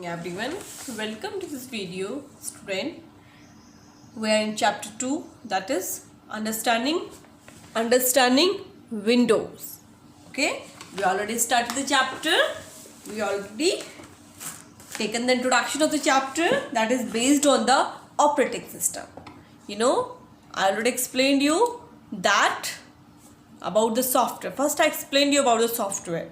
Everyone, welcome to this video. Student, we are in chapter 2, that is understanding windows. Okay, we already started the chapter. We already taken the introduction of the chapter, that is based on the operating system. I already explained you that about the software. First I explained you about the software.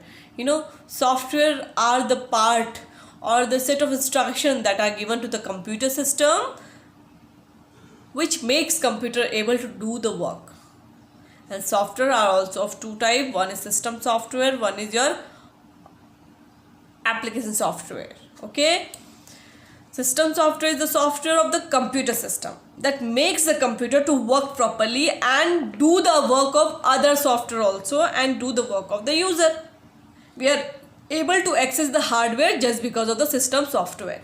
Software are the part or the set of instructions that are given to the computer system which makes computer able to do the work. And software are also of two types. One is system software, one is your application software. Okay, system software is the software of the computer system that makes the computer to work properly and do the work of other software also and do the work of the user. We are able to access the hardware just because of the system software.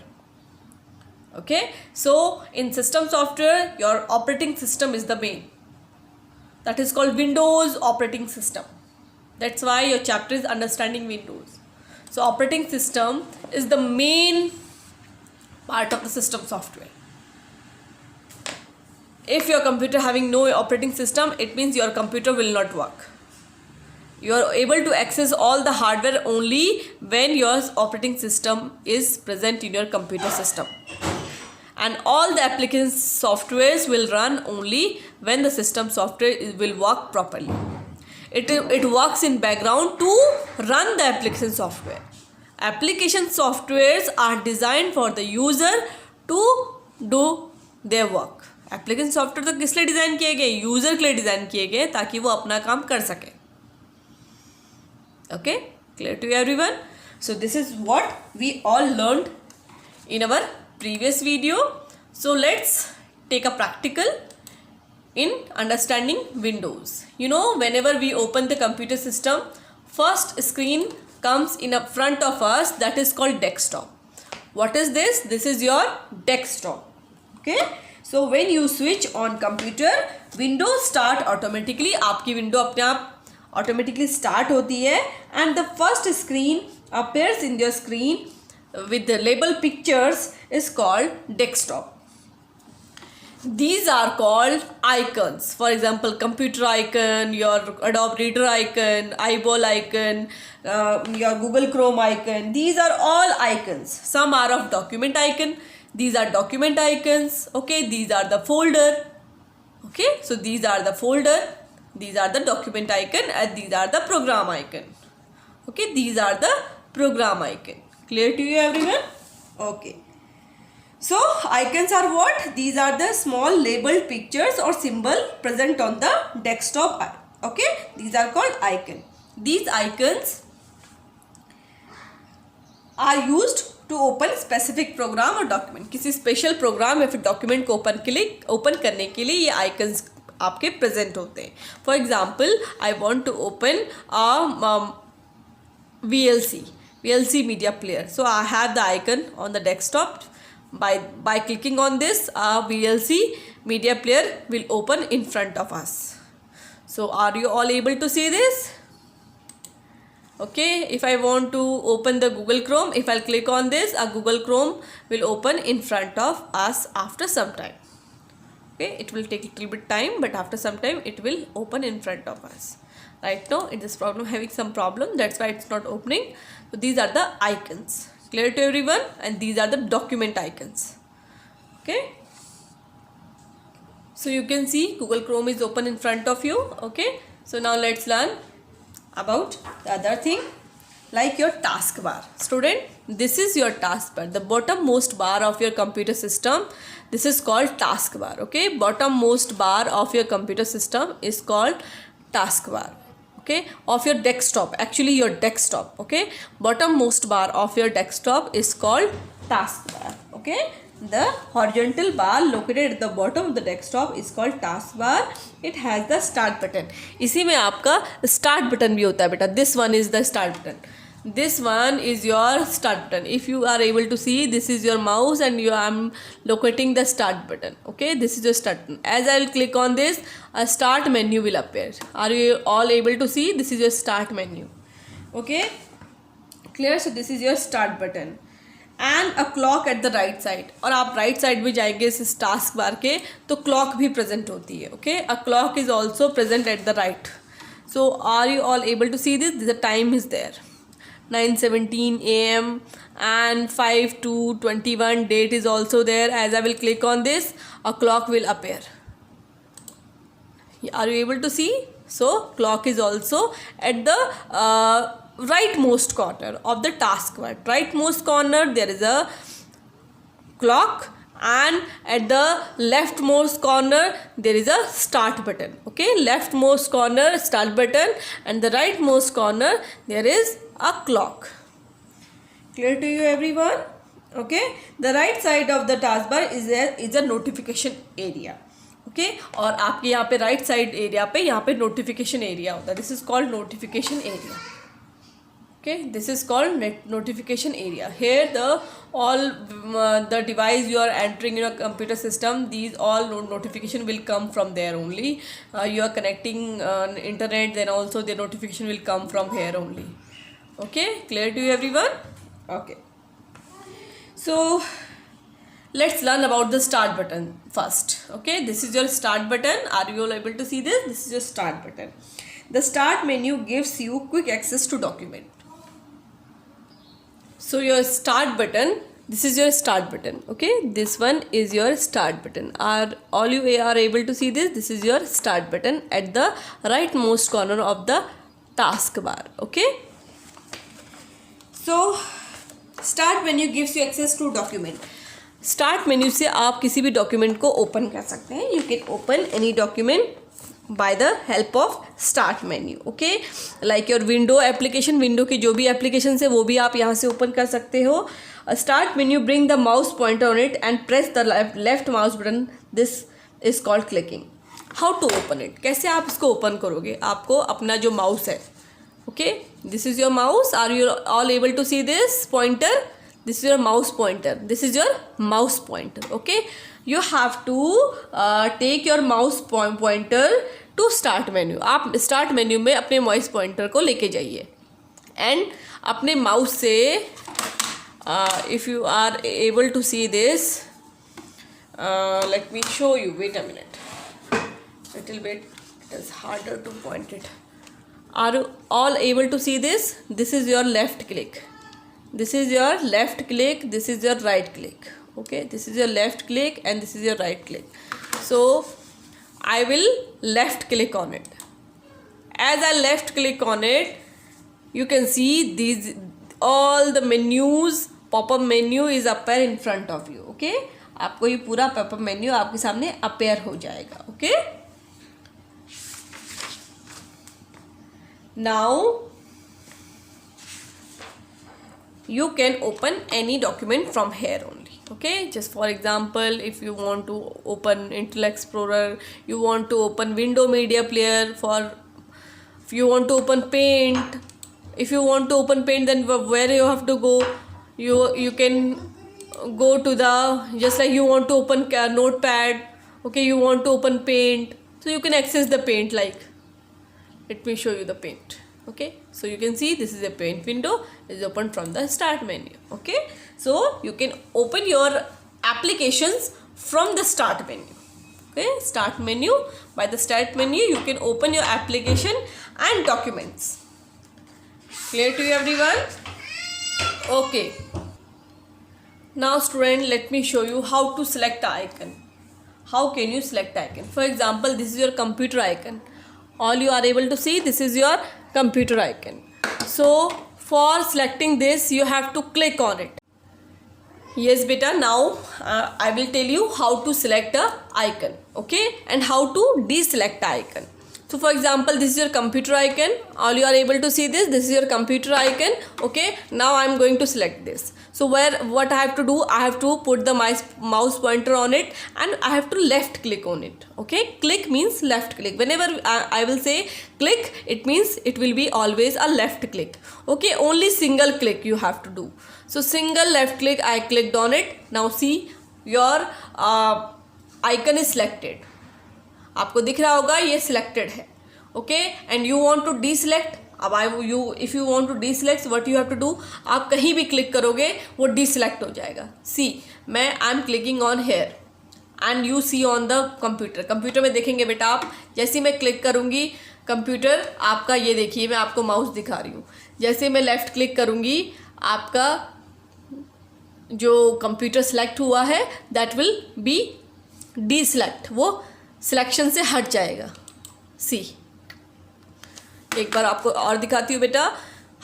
Okay, so in system software your operating system is the main, that is called Windows operating system. That's why your chapter is understanding Windows. So operating system is the main part of the system software. If your computer having no operating system, it means your computer will not work. You are able to access all the hardware only when your operating system is present in your computer system. And all the application softwares will run only when the system software will work properly. It works in background to run the application software. Application softwares are designed for the user to do their work. Application software तो किस लिए design किए गए? User के लिए design किए गए ताकि वो अपना काम कर सके. Okay, clear to everyone? So this is what we all learned in our previous video. So let's take a practical in understanding Windows. Whenever we open the computer system, first screen comes in front of us, that is called desktop. What is this? This is your desktop. Okay, so when you switch on computer, Windows start automatically. आपकी window अपने आप automatically start होती है and the first screen appears in your screen with the label pictures is called desktop. These are called icons. For example, computer icon, your Adobe Reader icon, eyeball icon, your Google Chrome icon. These are all icons. Some are of document icon. These are document icons. Okay, these are the folder. Okay, so these are the folder. These are the document icon and these are the program icon. Okay, these are the program icon. Clear to you everyone? Okay. So icons are what? These are the small labeled pictures or symbol present on the desktop. Okay, these are called icon. These icons are used to open specific program or document. किसी special program या फिर document को open करने के लिए ये icons आपके present होते हैं. For example, I want to open VLC media player. So I have the icon on the desktop. By clicking on this, VLC media player will open in front of us. So are you all able to see this? Okay, if I want to open the Google Chrome, if I'll click on this, a Google Chrome will open in front of us after some time. Okay, it will take a little bit time, but after some time it will open in front of us. Right now it is having some problem, that's why it's not opening. So these are the icons. Clear to everyone? And these are the document icons. Okay, so you can see Google Chrome is open in front of you. Okay, so now let's learn about the other thing, like your taskbar. Student, this is your taskbar, the bottommost bar of your computer system. This is called taskbar. Okay, bottommost bar of your computer system is called taskbar. Okay, of your desktop, actually your desktop. Okay, bottommost bar of your desktop is called taskbar. Okay, the horizontal bar located at the bottom of the desktop is called taskbar. It has the start button. इसी में आपका start button भी होता है बेटा. This one is the start button. This one is your start button. If you are able to see, this is your mouse and I'm locating the start button. Okay, this is your start button. As I will click on this, a start menu will appear. Are you all able to see? This is your start menu. Okay, clear? So this is your start button. And a clock eight the right side. और आप right side में जाएंगे इस task bar के तो clock भी present होती है. Okay, a clock is also present at the right. So are you all able to see this? The time is there 9:17 AM and 5:21. Date is also there. As I will click on this, a clock will appear. Are you able to see? So clock is also at the rightmost corner of the taskbar. Rightmost corner there is a clock, and at the leftmost corner there is a start button. Okay, leftmost corner start button, and the rightmost corner there is a clock. Clear to you everyone? Okay, the right side of the taskbar is a notification area. Okay, और आपके यहाँ पे right side area पे यहाँ पे notification area होता है. This is called notification area. Okay, this is called notification area. Here the all the device you are entering in a computer system, these all notification will come from there only. You are connecting internet, then also the notification will come from here only. Okay, clear to you everyone? Okay, so let's learn about the start button first. Okay, this is your start button. Are you all able to see this? This is your start button. The start menu gives you quick access to document. So your start button, this is your start button. Okay, this one is your start button. Are all you are able to see this? This is your start button at the rightmost corner of the taskbar. Okay, so start menu gives you access to document. Start menu से आप किसी भी document को open कर सकते हैं. You can open any document by the help of start menu. Okay, like your window application, window की जो भी एप्लीकेशन है वो भी आप यहाँ से ओपन कर सकते हो. Start menu bring the mouse pointer on it and press the left mouse button. This is called clicking. How to open it? कैसे आप इसको ओपन करोगे? आपको अपना जो माउस है, okay, this is your mouse. Are you all able to see this pointer? This is your mouse pointer. This is your mouse pointer. Okay, you have to take your mouse pointer to start menu. आप start menu में अपने mouse pointer को लेके जाइए and अपने mouse से if you are able to see this, let me show you. Wait a minute. Little bit. It is harder to point it. Are you all able to see this? This is your left click. This is your left click, this is your right click. Okay, this is your left click and this is your right click. So I will left click on it. As I left click on it, you can see these all the menus, pop-up menu is appear in front of you. Okay, आपको ये पूरा pop-up menu आपके सामने appear हो जाएगा. Okay, now you can open any document from here only. Okay, just for example, if you want to open Internet Explorer, you want to open Windows Media Player, if you want to open Paint, if you want to open Paint, then where you have to go? You can go to the, just like you want to open Notepad. Okay, you want to open Paint, so you can access the Paint. Like, let me show you the Paint. Okay, so you can see this is a Paint window is open from the start menu. Okay, so you can open your applications from the start menu. Okay, start menu, by the start menu you can open your application and documents. Clear to you everyone? Okay, now student, let me show you how to select the icon. How can you select icon? For example, this is your computer icon. All you are able to see, this is your computer icon. So for selecting this you have to click on it. Yes beta, now I will tell you how to select the icon. Okay, and how to deselect the icon. So for example, this is your computer icon. All you are able to see this is your computer icon. Okay, now I am going to select this. So what I have to do, I have to put the mouse pointer on it and I have to left click on it. Okay, click means left click. Whenever I will say click, it means it will be always a left click. Okay, only single click you have to do. So single left click, I clicked on it. Now see, your icon is selected. आपको दिख रहा होगा ये selected है. Okay, and you want to deselect, अब if you want to deselect what you have to do, आप कहीं भी क्लिक करोगे वो डीसिलेक्ट हो जाएगा. सी मैं I am clicking on here and you see on the computer में देखेंगे बेटा आप, जैसे मैं क्लिक करूँगी कंप्यूटर आपका, ये देखिए मैं आपको माउस दिखा रही हूँ, जैसे मैं लेफ़्ट क्लिक करूँगी आपका जो कंप्यूटर सेलेक्ट हुआ है दैट विल बी डीसिलेक्ट, वो सिलेक्शन से हट जाएगा. सी एक बार आपको और दिखाती हूँ बेटा,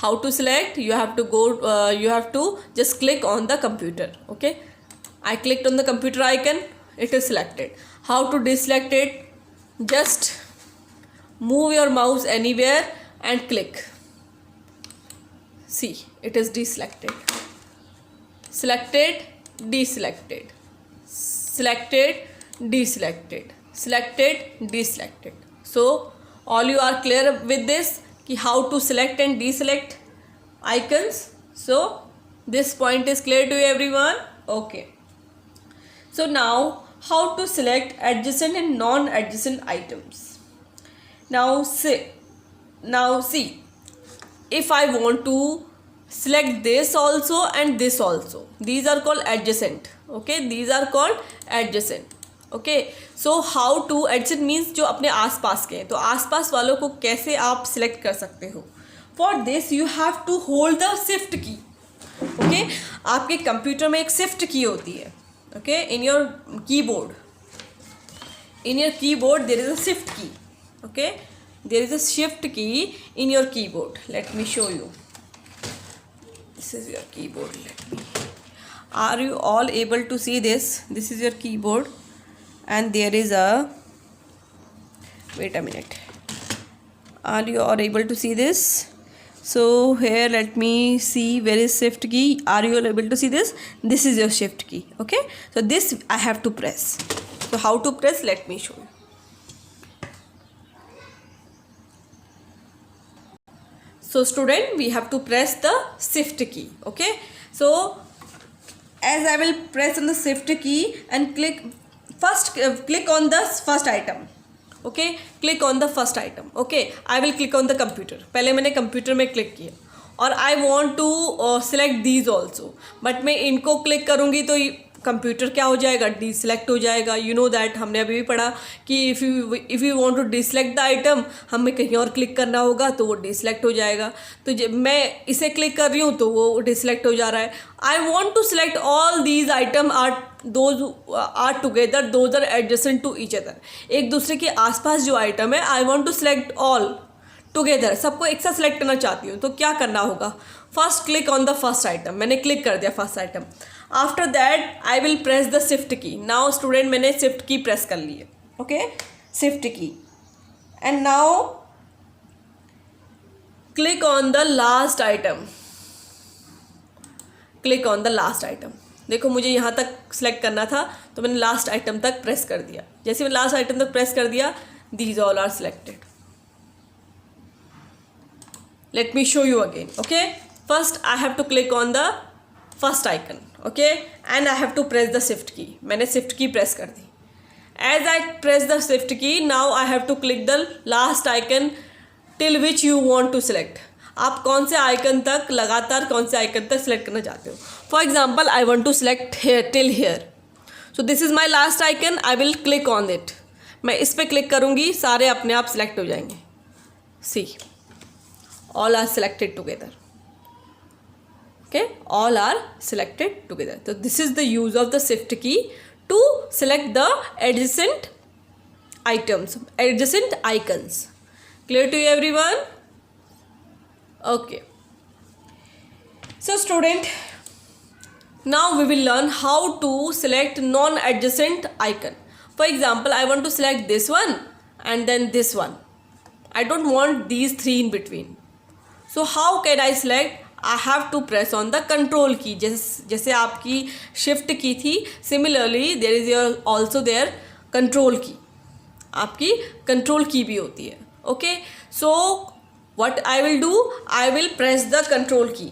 how to select. You have to just click on the computer. Okay, I clicked on the computer icon, it is selected. How to deselect it? Just move your mouse anywhere and click. See, it is deselected. Selected, deselected. Selected, deselected. Selected, deselected. So all you are clear with this कि how to select and deselect icons. So this point is clear to everyone. Okay. So now how to select adjacent and non-adjacent items. Now see, if I want to select this also and this also, these are called adjacent. Okay, these are called adjacent. Okay, so how to adjacent means जो अपने आसपास के हैं, तो आसपास वालों को कैसे आप select कर सकते हो. For this you have to hold the shift key. Okay, आपके कंप्यूटर में एक shift key होती है. Okay, in your keyboard there is a shift key. Okay, there is a shift key in your keyboard. Let me show you. This is your keyboard. Are you all able to see this? This is your keyboard and there is a, wait a minute, are you all able to see this? So here let me see where is shift key. Are you all able to see this? This is your shift key. Okay, so this I have to press. So how to press, let me show you. So student, we have to press the shift key. Okay, so as I will press on the shift key and click on the first item. Okay, click on the first item. Okay, I will click on the computer. पहले मैंने computer में click किया और I want to select these also, but मैं इनको click करूँगी तो computer क्या हो जाएगा, डीसिलेक्ट हो जाएगा. यू नो दैट, हमने अभी भी पढ़ा कि if you want to deselect the item, हमें कहीं और क्लिक करना होगा तो वो डीसिलेक्ट हो जाएगा. तो मैं इसे क्लिक कर रही हूँ तो वो डीसिलेक्ट हो जा रहा है. I want to select all these item are together, those are adjacent to each other. एक दूसरे के आसपास जो आइटम है, I want to select all together, सबको एक साथ सेलेक्ट करना चाहती हूँ. तो क्या करना होगा, first click on the first item. मैंने क्लिक कर दिया first item. After that I will press the shift की. नाउ स्टूडेंट, मैंने शिफ्ट की प्रेस कर ली है. ओके, शिफ्ट की. And now click on the last item. Click on the last item. देखो, मुझे यहाँ तक सेलेक्ट करना था तो मैंने लास्ट आइटम तक प्रेस कर दिया. जैसे मैं लास्ट आइटम तक प्रेस कर दिया, these all are selected. Let me show you again. Okay, first I have to click on the first icon. Okay, and I have to press the shift key. मैंने shift key press कर दी. As I press the shift key, now I have to click the last icon till which you want to select. आप कौन से icon तक, लगातार कौन से icon तक सेलेक्ट करना चाहते हो. For example, I want to select here till here. So this is my last icon. I will click on it. मैं इस पर क्लिक करूँगी, सारे अपने आप सेलेक्ट हो जाएंगे. सी, all are selected together. Okay, all are selected together. So this is the use of the shift key to select the adjacent items, adjacent icons. Clear to everyone? Okay, so student, now we will learn how to select non-adjacent icon. For example, I want to select this one and then this one. I don't want these three in between. So how can I select? I have to press on the control key. जैसे आपकी shift की थी, similarly there is also there control key. आपकी control key भी होती है. Okay, so what I will do? I will press the control key.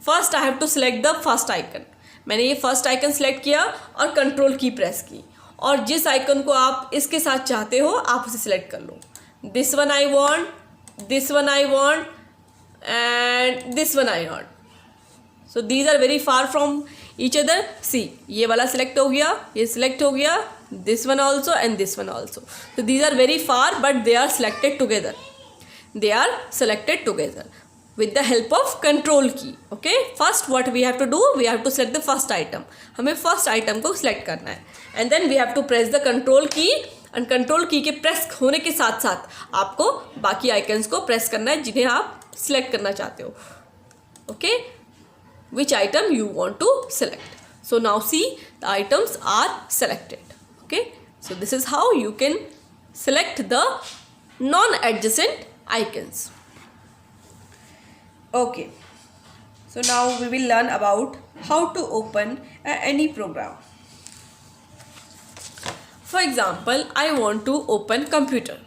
First I have to select the first icon. मैंने ये first icon select किया और control key press की, और जिस icon को आप इसके साथ चाहते हो आप उसे select कर लो. This one I want, this one I want, and this one I not. So these are very far from each other. See, ये वाला select हो गया, ये select हो गया, this one also and this one also. So these are very far but they are selected together. They are selected together with the help of control key. Okay, first what we have to do, we have to select the first item. हमें first item को select करना है and then we have to press the control key and control key के press होने के साथ साथ आपको बाकी icons को press करना है जिन्हें आप select करना चाहते हो. Okay, which item you want to select. So now see, the items are selected. Okay, so this is how you can select the non-adjacent icons. Okay, so now we will learn about how to open any program. For example, I want to open computer.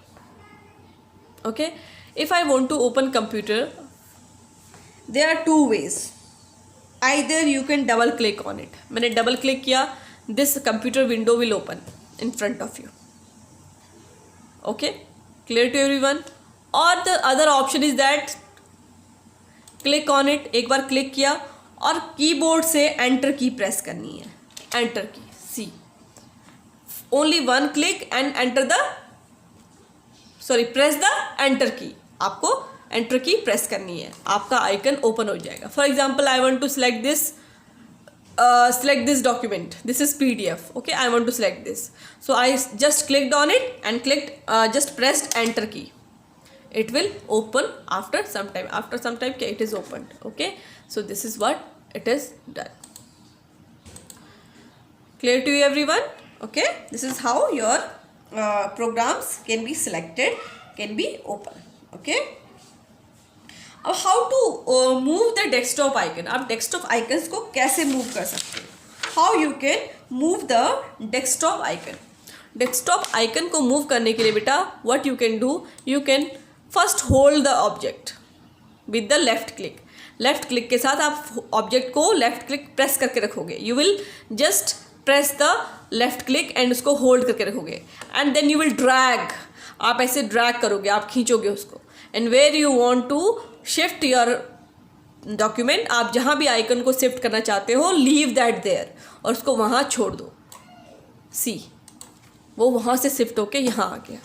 Okay, if I want to open computer, there are two ways. Either you can double click on it. मैंने double click किया, this computer window will open in front of you. Okay, clear to everyone? Or the other option is that click on it. एक बार click किया और keyboard से enter key press करनी है. Enter key. See, only one click and press the enter key. आपको enter key press करनी है, आपका icon open हो जाएगा. For example, I want to select this document. This is PDF. Okay, I want to select this. So I just clicked on it and just pressed enter key. It will open after some time. After some time, it is opened. Okay, so this is what it is done. Clear to you, everyone? Okay, this is how your programs can be selected, can be opened. Okay. अब how to move the desktop icon. आप desktop icons को कैसे move कर सकते हैं? How you can move the desktop icon. Desktop icon को move करने के लिए बेटा what you can do, you can first hold the object with the left click. Left click के साथ आप ऑब्जेक्ट को लेफ्ट क्लिक प्रेस करके रखोगे. You will just press the left click and उसको होल्ड करके रखोगे and then you will drag. आप ऐसे ड्रैग करोगे, आप खींचोगे उसको and where you want to shift your document, आप जहाँ भी आइकन को शिफ्ट करना चाहते हो, लीव दैट देयर और उसको वहाँ छोड़ दो. सी, वो वहाँ से शिफ्ट होके यहाँ आ गया.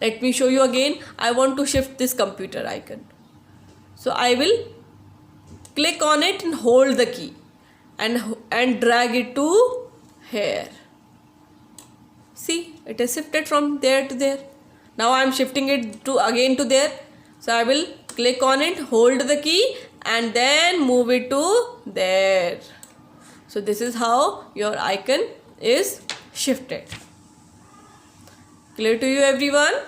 Let me show you again. I want to shift this computer icon. So I will click on it and hold the key and drag it to here. See, it is shifted from there to there. Now I am shifting it to again to there. So I will click on it, hold the key and then move it to there. So this is how your icon is shifted. Clear to you, everyone?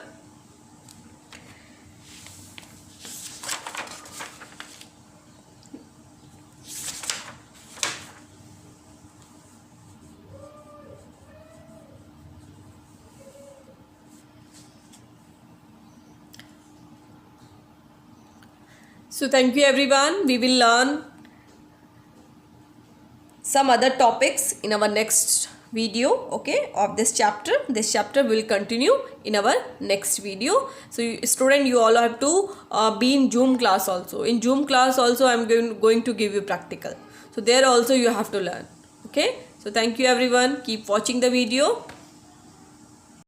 So thank you, everyone. We will learn some other topics in our next video, okay, of this chapter. This chapter will continue in our next video. So student, you all have to be in Zoom class also. In Zoom class also I am going to give you practical. So there also you have to learn. Okay. So thank you, everyone. Keep watching the video.